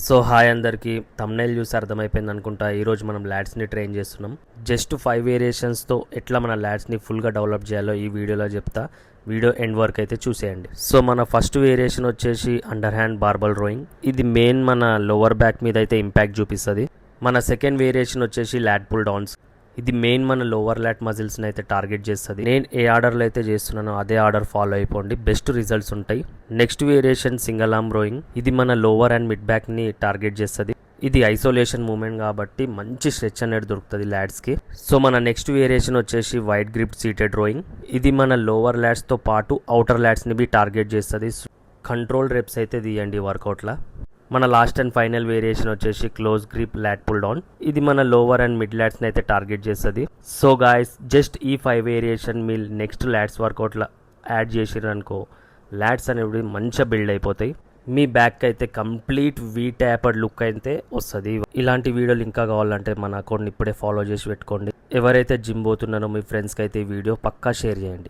So hi అందరికీ, thumbnail చూసి అర్థమైపోయింది అనుకుంటా. ఈరోజు మనం ల్యాడ్స్ని ట్రైన్ చేస్తున్నాం. జస్ట్ 5 వేరియేషన్స్తో ఎట్లా మన ల్యాడ్స్ని ఫుల్గా డెవలప్ చేయాలో ఈ వీడియోలో చెప్తా. వీడియో ఎండ్ వరకు అయితే చూసేయండి. సో మన ఫస్ట్ వేరియేషన్ వచ్చేసి అండర్ హ్యాండ్ బార్బల్ రోయింగ్. ఇది మెయిన్ మన లోవర్ బ్యాక్ మీద అయితే ఇంపాక్ట్ చూపిస్తుంది. మన సెకండ్ వేరియేషన్ వచ్చేసి ల్యాట్ పుల్ డౌన్స్. ఇది మెయిన్ మన లోవర్ ల్యాట్ మజిల్స్ని అయితే టార్గెట్ చేస్తుంది. నేను ఏ ఆర్డర్లో అయితే చేస్తున్నానో అదే ఆర్డర్ ఫాలో అయిపోండి, బెస్ట్ రిజల్ట్స్ ఉంటాయి. Next variation single arm rowing. ఇది మన లోవర్ అండ్ మిడ్ బ్యాక్ని టార్గెట్ చేస్తుంది. ఇది ఐసోలేషన్ మూమెంట్ కాబట్టి మంచి స్ట్రెచ్ అనేది దొరుకుతుంది ల్యాడ్స్కి. సో మన నెక్స్ట్ వేరియేషన్ వచ్చేసి వైడ్ గ్రిప్ సీటెడ్ రోయింగ్. ఇది మన లోవర్ ల్యాడ్స్తో పాటు అవుటర్ ల్యాడ్స్ని బి టార్గెట్ చేస్తుంది. కంట్రోల్ రెప్స్ అయితే తీయండి వర్కౌట్లో. మన లాస్ట్ అండ్ ఫైనల్ వేరియేషన్ వచ్చేసి క్లోజ్ గ్రిప్ ల్యాట్ పుల్ డౌన్. ఇది మన లోవర్ అండ్ మిడ్ ల్యాట్స్ని అయితే టార్గెట్ చేస్తుంది. సో గాయస్, జస్ట్ ఈ 5 వేరియేషన్ మీరు నెక్స్ట్ ల్యాట్స్ వర్కౌట్లో యాడ్ చేసిర్రు అనుకో, ల్యాట్స్ అనేవి మంచిగా బిల్డ్ అయిపోతాయి. మీ బ్యాక్ అయితే కంప్లీట్ వీ ట్యాపర్డ్ లుక్ అయితే వస్తుంది. ఇలాంటి వీడియోలు ఇంకా కావాలంటే మన అకౌంట్ని ఇప్పుడే ఫాలో చేసి పెట్టుకోండి. ఎవరైతే జిమ్ పోతున్నారో మీ ఫ్రెండ్స్కి అయితే ఈ వీడియో పక్కా షేర్ చేయండి.